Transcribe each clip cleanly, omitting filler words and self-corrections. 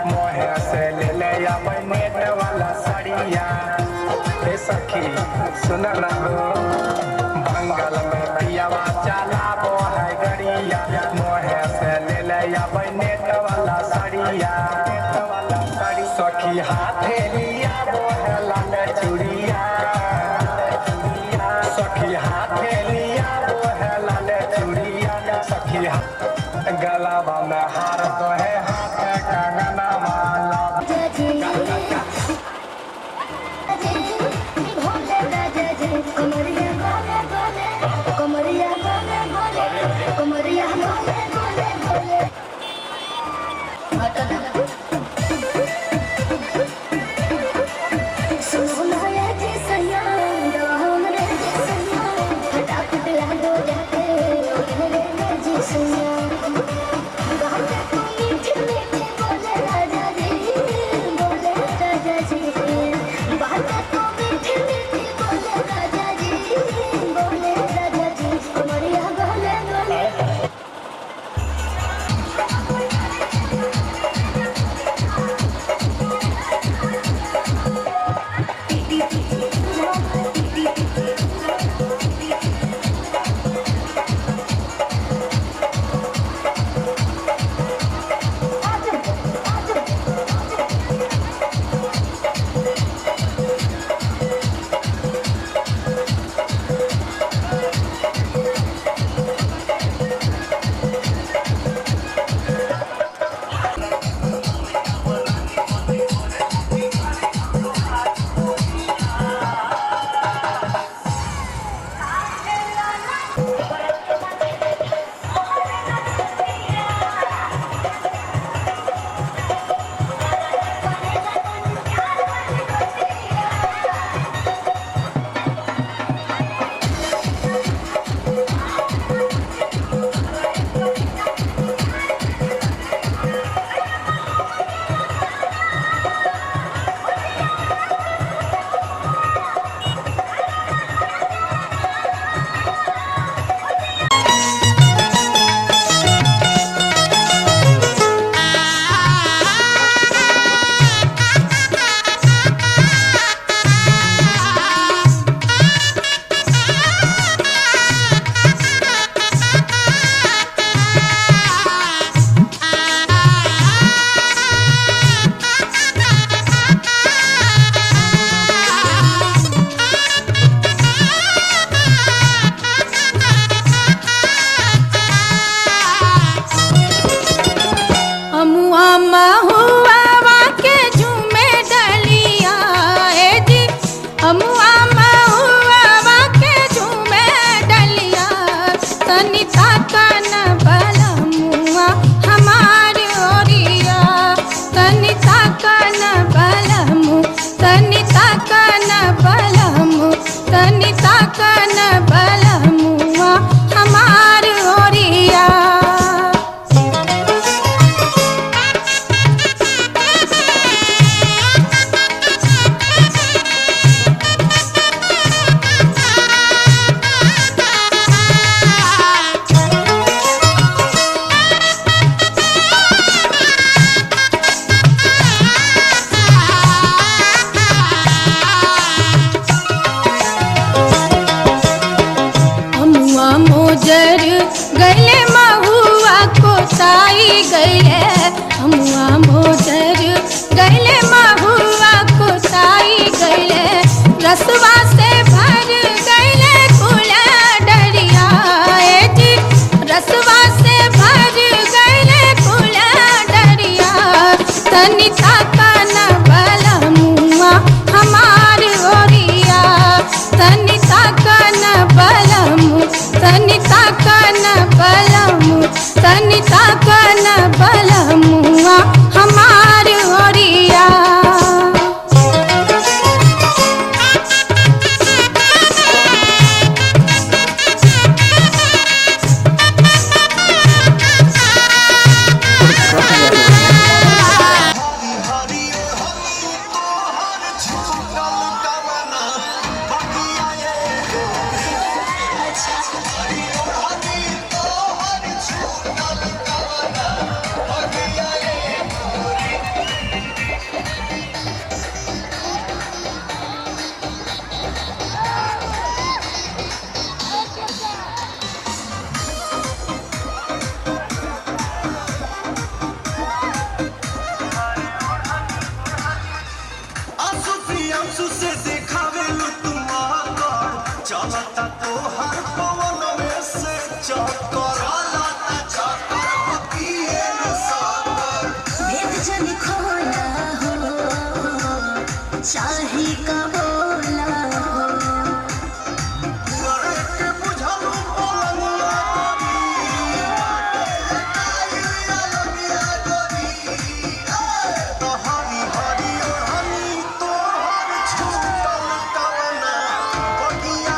मोहे से ले ले आबै नेट वाला सड़िया। हे सखी सुन ना हो, बंगाल में पियावा चलाबो है गड़िया, मोहे से ले ले आबै नेट वाला सड़िया। सखी हाथे लिया बोहे लाल चूड़िया, सखी हाथे लिया बोहे लाल चूड़िया। सखी गलावा में हार तो है हाथ कंगना माला। जाता तो हर पवन में से चक्कर लाता चक्कर होती है सागर भेद जन खोला हो चाहे का बोला हो लड़े के बुझल पलंगिया तो हरी हरी ओढ़नी तोहर छूटल कवना बगिया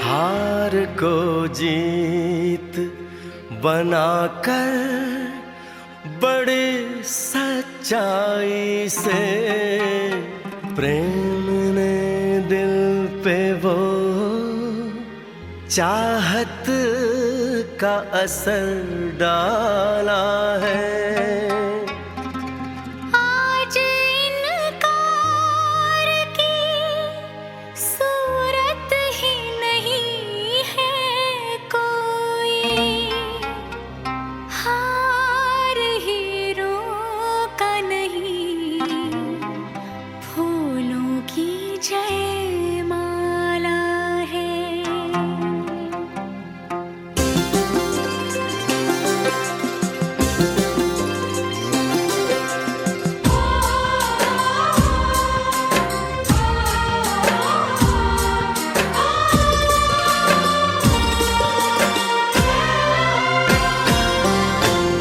हार को जीत बनाकर बड़े सच्चाई से प्रेम ने दिल पे वो चाहत का असर डाला है।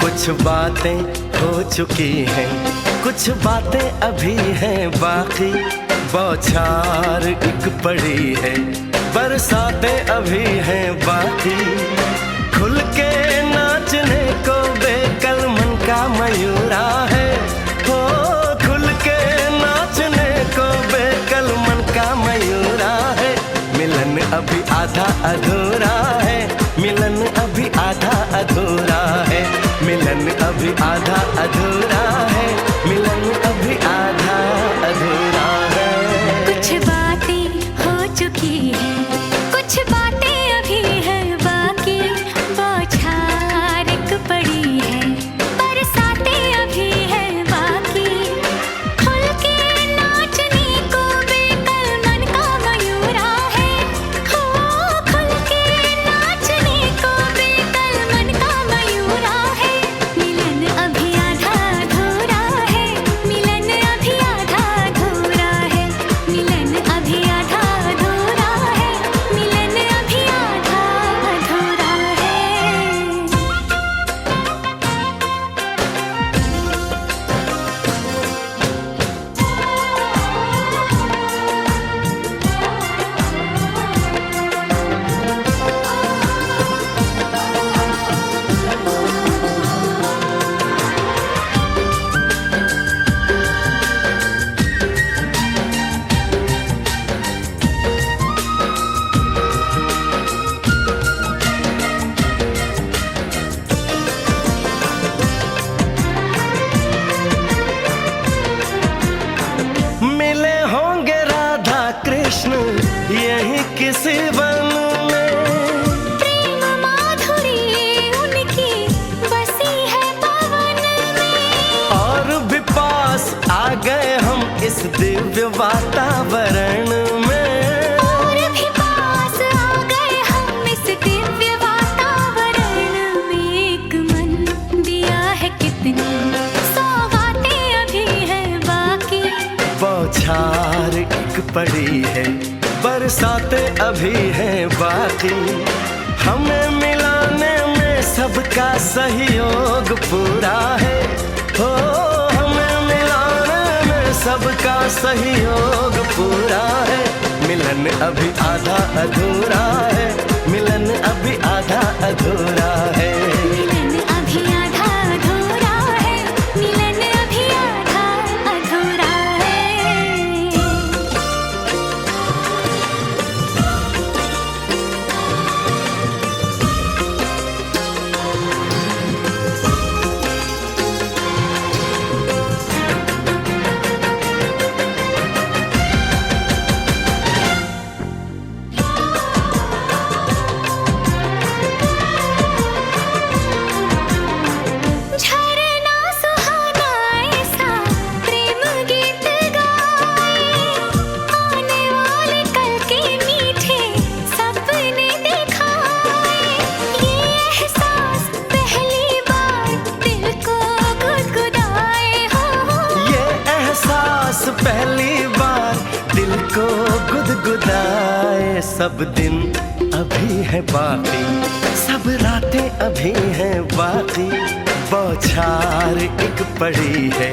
कुछ बातें हो चुकी हैं, कुछ बातें अभी हैं बाकी, बौछार एक पड़ी है, बरसातें अभी हैं बाकी। खुल के नाचने को बेकल मन का मयूरा है, हो खुल के नाचने को बेकल मन का मयूरा है। मिलन अभी आधा अधूरा है, मिलन अभी आधा अधूरा है, मिलन अभी आधा अधूरा है, मिलन अभी आधा अधूरा है। कुछ बातें हो चुकी हैं, कुछ बातें अभी हैं बाकी, बौछार एक पड़ी है, बरसातें अभी हैं बाकी। खुल के नाचने को बेकल मन का मयूरा है, हो खुल के नाचने को बेकल मन का मयूरा है। मिलन अभी आधा अधूरा है, मिलन अभी आधा अधूरा है, मिलन अभी आधा अधूरा है, मिलन अभी आधा अधूरा है। मिले होंगे राधा कृष्ण यही किसी वन में, प्रेम माधुरी उनकी बसी है पवन में, और भी पास आ गए हम इस दिव्य वातावरण में। और भी पास आ गए हम इस दिव्य वातावरण में। एक मन दिया है कितनी सौगातें अभी हैं बाकी, बौछार एक पड़ी है, बरसातें अभी हैं बाकी। हमें मिलाने में सबका सहयोग पूरा है, हो हमें मिलाने में सबका सहयोग पूरा है। मिलन अभी आधा अधूरा है, मिलन अभी आधा अधूरा है। मिलन अभी आधा अधूरा है, मिलन अभी आधा अधूरा है। झरना सुहाना ऐसा प्रेम गीत गाए, आने वाले कल के मीठे सपने दिखाए। ये एहसास पहली बार दिल को गुदगुदाए हो। ये एहसास पहली बार दिल को गुदगुदाए। सब दिन अभी है बाकी, सब रातें अभी हैं बाकी। बौछार एक पड़ी है,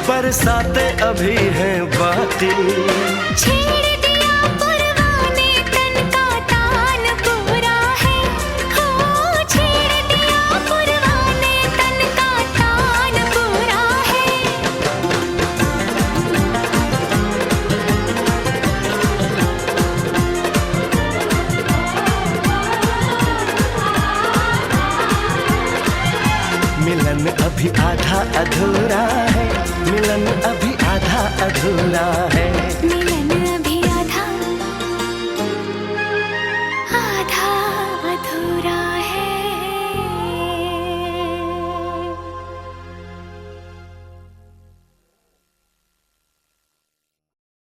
बरसातें अभी हैं बाकी। छेड़ दिया पुरवाने तन का तान पूरा है, हो छेड़ दिया पुरवाने तन का तान पूरा है। मिलन अभी आधा अधूरा है, मिलन अभी आधा अधूरा है।